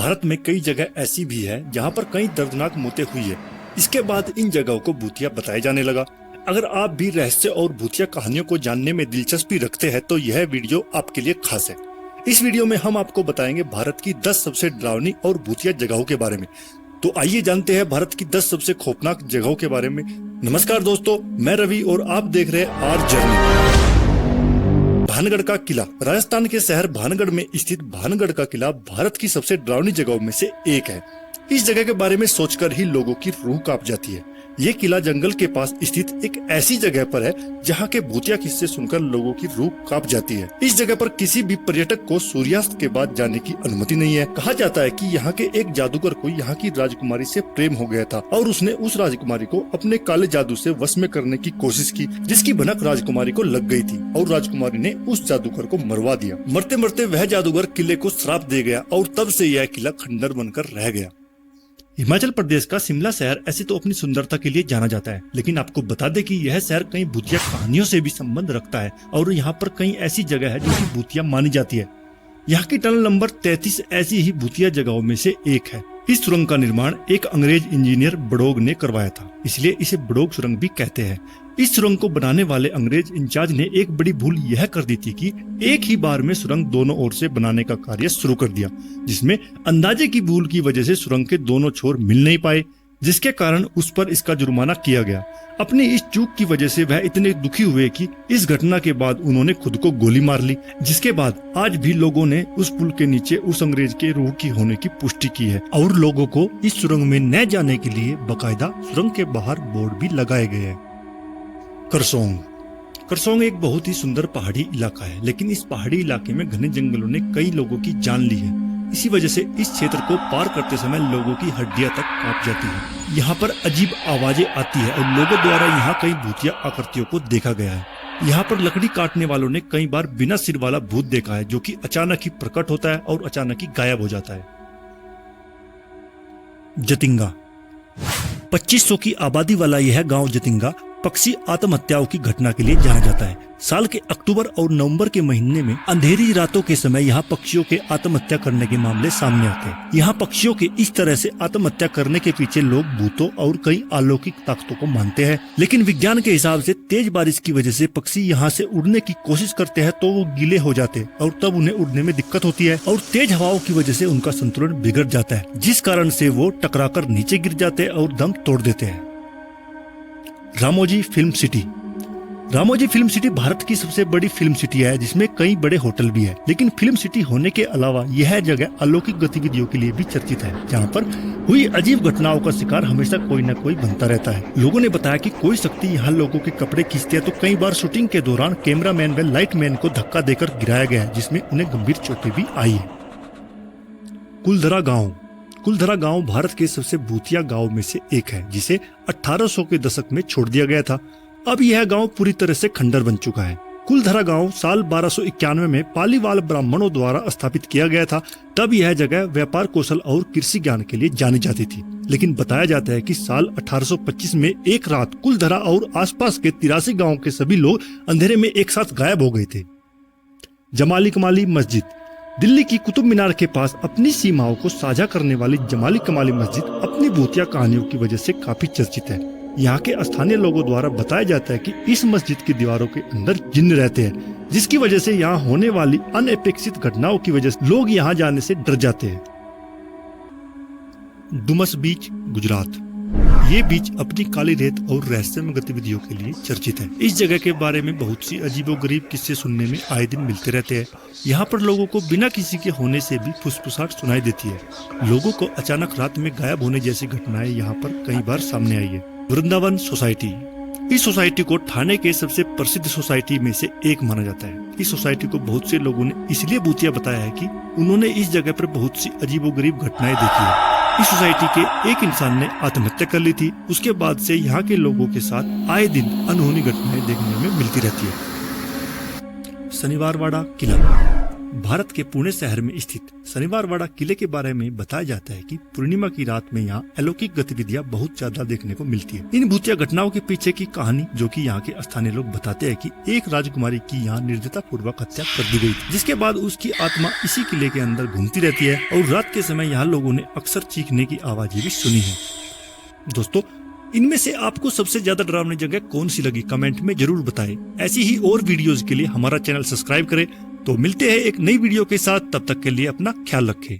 भारत में कई जगह ऐसी भी है जहां पर कई दर्दनाक मौतें हुई है। इसके बाद इन जगहों को भूतिया बताया जाने लगा। अगर आप भी रहस्य और भूतिया कहानियों को जानने में दिलचस्पी रखते हैं तो यह वीडियो आपके लिए खास है। इस वीडियो में हम आपको बताएंगे भारत की 10 सबसे डरावनी और भूतिया जगहों के बारे में। तो आइए जानते हैं भारत की 10 सबसे खौफनाक जगहों के बारे में। नमस्कार दोस्तों, मैं रवि और आप देख रहे हैं आर जर्नी। भानगढ़ का किला। राजस्थान के शहर भानगढ़ में स्थित भानगढ़ का किला भारत की सबसे डरावनी जगहों में से एक है। इस जगह के बारे में सोचकर ही लोगों की रूह कांप जाती है। ये किला जंगल के पास स्थित एक ऐसी जगह पर है जहाँ के भूतिया किस्से सुनकर लोगों की रूह कांप जाती है। इस जगह पर किसी भी पर्यटक को सूर्यास्त के बाद जाने की अनुमति नहीं है। कहा जाता है कि यहाँ के एक जादूगर को यहाँ की राजकुमारी से प्रेम हो गया था और उसने उस राजकुमारी को अपने काले जादू से वश में करने की कोशिश की, जिसकी भनक राजकुमारी को लग गई थी और राजकुमारी ने उस जादूगर को मरवा दिया। मरते मरते वह जादूगर किले को श्राप दे गया और तब से यह किला खंडर बनकर रह गया। हिमाचल प्रदेश का शिमला शहर ऐसे तो अपनी सुंदरता के लिए जाना जाता है, लेकिन आपको बता दें कि यह शहर कई भूतिया कहानियों से भी संबंध रखता है और यहाँ पर कई ऐसी जगह है जो कि भूतिया मानी जाती है। यहाँ की टनल नंबर 33 ऐसी ही भूतिया जगहों में से एक है। इस सुरंग का निर्माण एक अंग्रेज इंजीनियर बड़ोग ने करवाया था, इसलिए इसे बड़ोग सुरंग भी कहते हैं। इस सुरंग को बनाने वाले अंग्रेज इंचार्ज ने एक बड़ी भूल यह कर दी थी कि एक ही बार में सुरंग दोनों ओर से बनाने का कार्य शुरू कर दिया, जिसमें अंदाजे की भूल की वजह से सुरंग के दोनों छोर मिल नहीं पाए, जिसके कारण उस पर इसका जुर्माना किया गया। अपनी इस चूक की वजह से वह इतने दुखी हुए कि इस घटना के बाद उन्होंने खुद को गोली मार ली, जिसके बाद आज भी लोगों ने उस पुल के नीचे उस अंग्रेज के रूह की होने की पुष्टि की है और लोगों को इस सुरंग में न जाने के लिए बकायदा सुरंग के बाहर बोर्ड भी लगाए गए हैं। करसोंग। करसोंग एक बहुत ही सुंदर पहाड़ी इलाका है, लेकिन इस पहाड़ी इलाके में घने जंगलों ने कई लोगों की जान ली है। इसी वजह से इस क्षेत्र को पार करते समय लोगों की हड्डियां तक कांप जाती है। यहाँ पर अजीब आवाजें आती है और लोगों द्वारा यहाँ कई भूतिया आकृतियों को देखा गया है। यहाँ पर लकड़ी काटने वालों ने कई बार बिना सिर वाला भूत देखा है, जो कि अचानक ही प्रकट होता है और अचानक ही गायब हो जाता है। जतिंगा। 2500 की आबादी वाला यह गांव जतिंगा पक्षी आत्महत्याओं की घटना के लिए जाना जाता है। साल के अक्टूबर और नवंबर के महीने में अंधेरी रातों के समय यहाँ पक्षियों के आत्महत्या करने के मामले सामने आते हैं। यहाँ पक्षियों के इस तरह से आत्महत्या करने के पीछे लोग भूतों और कई अलौकिक ताकतों को मानते हैं, लेकिन विज्ञान के हिसाब से तेज बारिश की वजह से पक्षी यहाँ से उड़ने की कोशिश करते हैं तो वो गीले हो जाते हैं और तब उन्हें उड़ने में दिक्कत होती है और तेज हवाओं की वजह से उनका संतुलन बिगड़ जाता है, जिस कारण से वो टकराकर नीचे गिर जाते हैं और दम तोड़ देते हैं। Ramoji film city. Ramoji film city Bharat की सबसे बड़ी फिल्म सिटी है, जिसमें कई बड़े होटल भी है, लेकिन फिल्म सिटी होने के अलावा यह जगह अलौकिक गतिविधियों के लिए भी चर्चित है, जहां पर हुई अजीब घटनाओं का शिकार हमेशा कोई न कोई बनता रहता है। लोगों ने बताया कि कोई शक्ति यहाँ लोगों के कपड़े खींचती है, तो कई बार शूटिंग के दौरान कैमरामैन व लाइटमैन को धक्का देकर गिराया गया है, जिसमें उन्हें गंभीर चोटें भी आई है। कुलधरा गाँव। कुलधरा गांव भारत के सबसे भूतिया गांव में से एक है, जिसे 1800 के दशक में छोड़ दिया गया था। अब यह गांव पूरी तरह से खंडर बन चुका है। कुलधरा गांव साल 1291 में पालीवाल ब्राह्मणों द्वारा स्थापित किया गया था। तब यह जगह व्यापार कौशल और कृषि ज्ञान के लिए जानी जाती थी, लेकिन बताया जाता है कि साल 1825 में एक रात कुलधरा और आसपास के 83 गाँव के सभी लोग अंधेरे में एक साथ गायब हो गए थे। जमाली कमाली मस्जिद। दिल्ली की कुतुब मीनार के पास अपनी सीमाओं को साझा करने वाली जमाली कमाली मस्जिद अपनी भूतिया कहानियों की वजह से काफी चर्चित है। यहाँ के स्थानीय लोगों द्वारा बताया जाता है कि इस मस्जिद की दीवारों के अंदर जिन्न रहते हैं, जिसकी वजह से यहाँ होने वाली अनअपेक्षित घटनाओं की वजह से लोग यहाँ जाने से डर जाते हैं। डुमस बीच, गुजरात। ये बीच अपनी काली रेत और रहस्यमय गतिविधियों के लिए चर्चित है। इस जगह के बारे में बहुत सी अजीबोगरीब किस्से सुनने में आए दिन मिलते रहते हैं। यहाँ पर लोगों को बिना किसी के होने से भी फुसफुसाहट सुनाई देती है। लोगों को अचानक रात में गायब होने जैसी घटनाएं यहाँ पर कई बार सामने आई है। वृंदावन सोसाइटी। इस सोसाइटी को ठाणे के सबसे प्रसिद्ध सोसाइटी में से एक माना जाता है। इस सोसाइटी को बहुत से लोगों ने इसलिए भूतिया बताया है कि उन्होंने इस जगह पर बहुत सी अजीबोगरीब घटनाएं देखी है। इस सोसाइटी के एक इंसान ने आत्महत्या कर ली थी। उसके बाद से यहाँ के लोगों के साथ आए दिन अनहोनी घटनाएं देखने में मिलती रहती है। शनिवारवाड़ा किला। भारत के पुणे शहर में स्थित शनिवारवाड़ा किले के बारे में बताया जाता है कि पूर्णिमा की रात में यहाँ अलौकिक गतिविधियां बहुत ज्यादा देखने को मिलती है। इन भूतिया घटनाओं के पीछे की कहानी जो कि यहाँ के स्थानीय लोग बताते हैं कि एक राजकुमारी की यहाँ निर्दयता पूर्वक हत्या कर दी गई, जिसके बाद उसकी आत्मा इसी किले के अंदर घूमती रहती है और रात के समय यहाँ लोगों ने अक्सर चीखने की आवाजें भी सुनी है। दोस्तों, इनमें से आपको सबसे ज्यादा डरावनी जगह कौन सी लगी कमेंट में जरूर बताएं। ऐसी ही और वीडियोस के लिए हमारा चैनल सब्सक्राइब करें। तो मिलते हैं एक नई वीडियो के साथ, तब तक के लिए अपना ख्याल रखें।